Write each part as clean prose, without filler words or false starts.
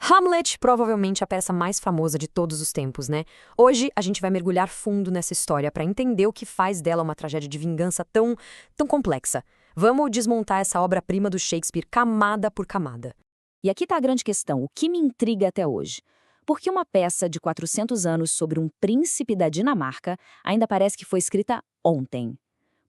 Hamlet, provavelmente a peça mais famosa de todos os tempos, né? Hoje a gente vai mergulhar fundo nessa história para entender o que faz dela uma tragédia de vingança tão complexa. Vamos desmontar essa obra-prima do Shakespeare camada por camada. E aqui está a grande questão, o que me intriga até hoje. Por que uma peça de 400 anos sobre um príncipe da Dinamarca ainda parece que foi escrita ontem?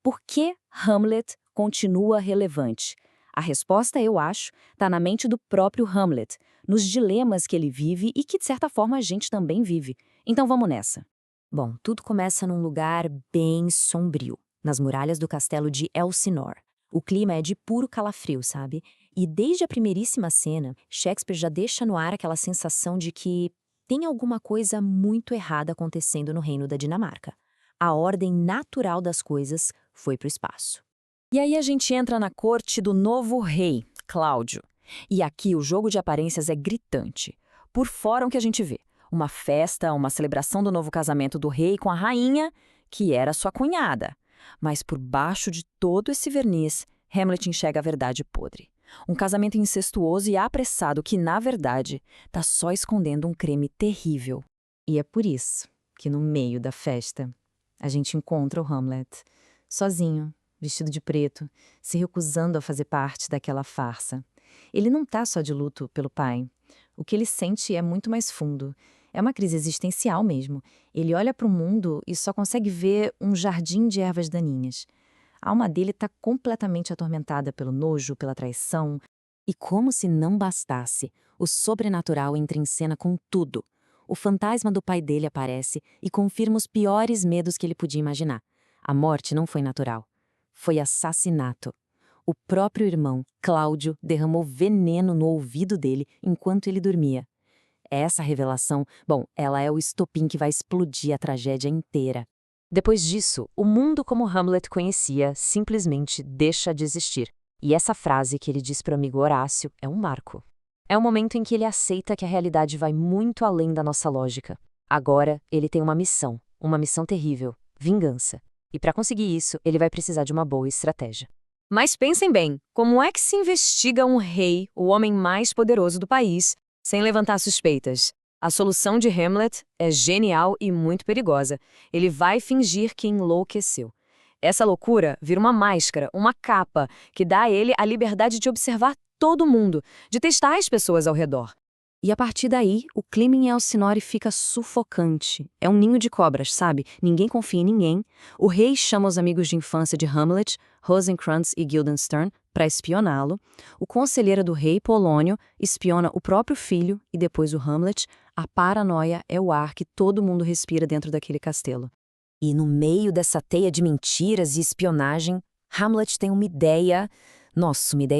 Por que Hamlet continua relevante? A resposta, eu acho, está na mente do próprio Hamlet, nos dilemas que ele vive e que, de certa forma, a gente também vive. Então vamos nessa. Bom, tudo começa num lugar bem sombrio, nas muralhas do castelo de Elsinore. O clima é de puro calafrio, sabe? E desde a primeiríssima cena, Shakespeare já deixa no ar aquela sensação de que tem alguma coisa muito errada acontecendo no reino da Dinamarca. A ordem natural das coisas foi para o espaço. E aí a gente entra na corte do novo rei, Cláudio. E aqui o jogo de aparências é gritante. Por fora o que a gente vê? Uma festa, uma celebração do novo casamento do rei com a rainha, que era sua cunhada. Mas por baixo de todo esse verniz, Hamlet enxerga a verdade podre. Um casamento incestuoso e apressado que, na verdade, está só escondendo um crime terrível. E é por isso que no meio da festa a gente encontra o Hamlet, sozinho, vestido de preto, se recusando a fazer parte daquela farsa. Ele não está só de luto pelo pai. O que ele sente é muito mais fundo. É uma crise existencial mesmo. Ele olha para o mundo e só consegue ver um jardim de ervas daninhas. A alma dele está completamente atormentada pelo nojo, pela traição. E como se não bastasse, o sobrenatural entra em cena com tudo. O fantasma do pai dele aparece e confirma os piores medos que ele podia imaginar. A morte não foi natural. Foi assassinato. O próprio irmão, Cláudio, derramou veneno no ouvido dele enquanto ele dormia. Essa revelação, bom, ela é o estopim que vai explodir a tragédia inteira. Depois disso, o mundo como Hamlet conhecia simplesmente deixa de existir. E essa frase que ele diz para o amigo Horácio é um marco. É o momento em que ele aceita que a realidade vai muito além da nossa lógica. Agora, ele tem uma missão terrível, vingança. E para conseguir isso, ele vai precisar de uma boa estratégia. Mas pensem bem, como é que se investiga um rei, o homem mais poderoso do país, sem levantar suspeitas? A solução de Hamlet é genial e muito perigosa. Ele vai fingir que enlouqueceu. Essa loucura vira uma máscara, uma capa, que dá a ele a liberdade de observar todo mundo, de testar as pessoas ao redor. E a partir daí, o clima em Elsinore fica sufocante. É um ninho de cobras, sabe? Ninguém confia em ninguém. O rei chama os amigos de infância de Hamlet, Rosencrantz e Guildenstern, para espioná-lo. O conselheiro do rei, Polônio, espiona o próprio filho e depois o Hamlet. A paranoia é o ar que todo mundo respira dentro daquele castelo. E no meio dessa teia de mentiras e espionagem, Hamlet tem uma ideia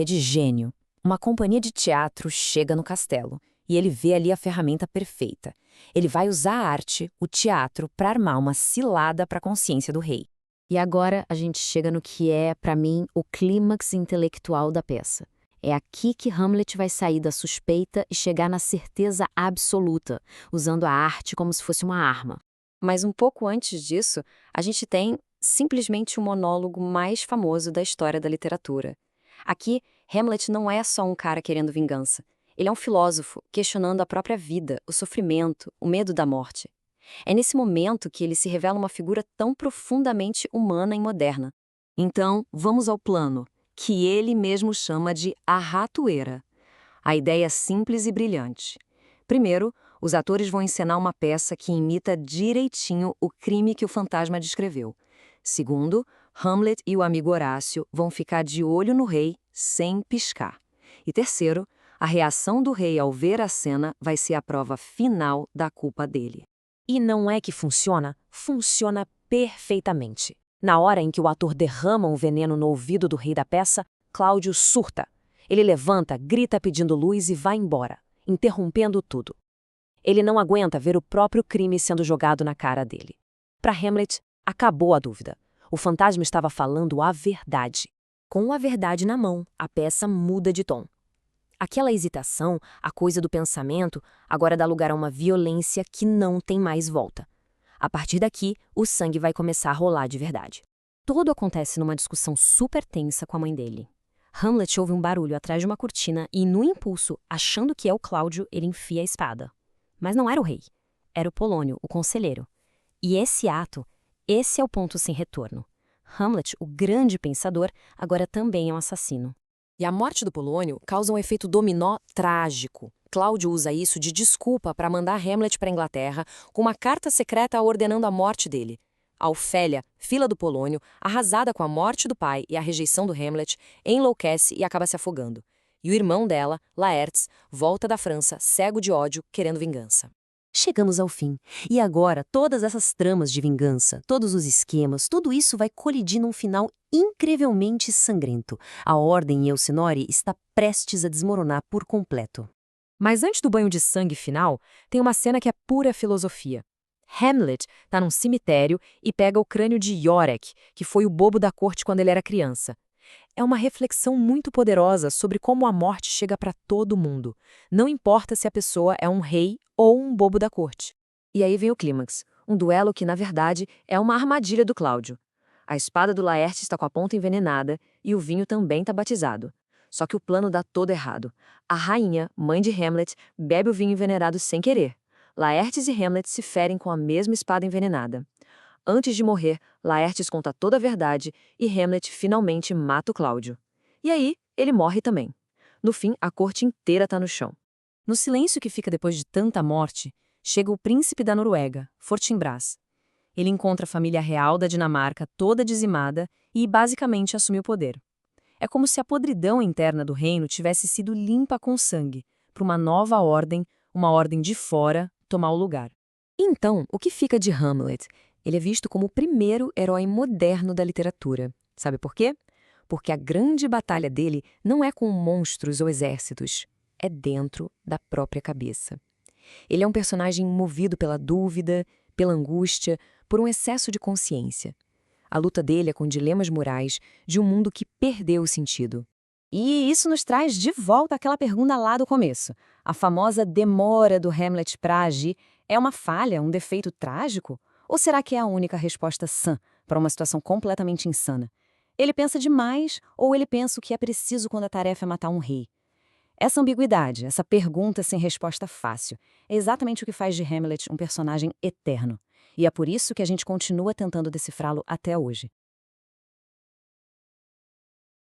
de gênio. Uma companhia de teatro chega no castelo. E ele vê ali a ferramenta perfeita. Ele vai usar a arte, o teatro, para armar uma cilada para a consciência do rei. E agora a gente chega no que é, para mim, o clímax intelectual da peça. É aqui que Hamlet vai sair da suspeita e chegar na certeza absoluta, usando a arte como se fosse uma arma. Mas um pouco antes disso, a gente tem simplesmente o monólogo mais famoso da história da literatura. Aqui, Hamlet não é só um cara querendo vingança. Ele é um filósofo, questionando a própria vida, o sofrimento, o medo da morte. É nesse momento que ele se revela uma figura tão profundamente humana e moderna. Então, vamos ao plano, que ele mesmo chama de a ratoeira. A ideia é simples e brilhante. Primeiro, os atores vão encenar uma peça que imita direitinho o crime que o fantasma descreveu. Segundo, Hamlet e o amigo Horácio vão ficar de olho no rei sem piscar. E terceiro, a reação do rei ao ver a cena vai ser a prova final da culpa dele. E não é que funciona? Funciona perfeitamente. Na hora em que o ator derrama um veneno no ouvido do rei da peça, Cláudio surta. Ele levanta, grita pedindo luz e vai embora, interrompendo tudo. Ele não aguenta ver o próprio crime sendo jogado na cara dele. Para Hamlet, acabou a dúvida. O fantasma estava falando a verdade. Com a verdade na mão, a peça muda de tom. Aquela hesitação, a coisa do pensamento, agora dá lugar a uma violência que não tem mais volta. A partir daqui, o sangue vai começar a rolar de verdade. Tudo acontece numa discussão super tensa com a mãe dele. Hamlet ouve um barulho atrás de uma cortina e, no impulso, achando que é o Cláudio, ele enfia a espada. Mas não era o rei. Era o Polônio, o conselheiro. E esse ato, esse é o ponto sem retorno. Hamlet, o grande pensador, agora também é um assassino. E a morte do Polônio causa um efeito dominó trágico. Cláudio usa isso de desculpa para mandar Hamlet para a Inglaterra com uma carta secreta ordenando a morte dele. A Ofélia, filha do Polônio, arrasada com a morte do pai e a rejeição do Hamlet, enlouquece e acaba se afogando. E o irmão dela, Laertes, volta da França, cego de ódio, querendo vingança. Chegamos ao fim. E agora, todas essas tramas de vingança, todos os esquemas, tudo isso vai colidir num final incrivelmente sangrento. A ordem em Elsinore está prestes a desmoronar por completo. Mas antes do banho de sangue final, tem uma cena que é pura filosofia. Hamlet está num cemitério e pega o crânio de Yorick, que foi o bobo da corte quando ele era criança. É uma reflexão muito poderosa sobre como a morte chega para todo mundo. Não importa se a pessoa é um rei ou um bobo da corte. E aí vem o clímax, um duelo que, na verdade, é uma armadilha do Cláudio. A espada do Laertes está com a ponta envenenada e o vinho também está batizado. Só que o plano dá todo errado. A rainha, mãe de Hamlet, bebe o vinho envenenado sem querer. Laertes e Hamlet se ferem com a mesma espada envenenada. Antes de morrer, Laertes conta toda a verdade e Hamlet finalmente mata o Cláudio. E aí, ele morre também. No fim, a corte inteira está no chão. No silêncio que fica depois de tanta morte, chega o príncipe da Noruega, Fortinbras. Ele encontra a família real da Dinamarca toda dizimada e basicamente assume o poder. É como se a podridão interna do reino tivesse sido limpa com sangue, para uma nova ordem, uma ordem de fora, tomar o lugar. Então, o que fica de Hamlet? Ele é visto como o primeiro herói moderno da literatura. Sabe por quê? Porque a grande batalha dele não é com monstros ou exércitos, é dentro da própria cabeça. Ele é um personagem movido pela dúvida, pela angústia, por um excesso de consciência. A luta dele é com dilemas morais de um mundo que perdeu o sentido. E isso nos traz de volta àquela pergunta lá do começo. A famosa demora do Hamlet para agir é uma falha, um defeito trágico? Ou será que é a única resposta sã para uma situação completamente insana? Ele pensa demais ou ele pensa o que é preciso quando a tarefa é matar um rei? Essa ambiguidade, essa pergunta sem resposta fácil, é exatamente o que faz de Hamlet um personagem eterno. E é por isso que a gente continua tentando decifrá-lo até hoje.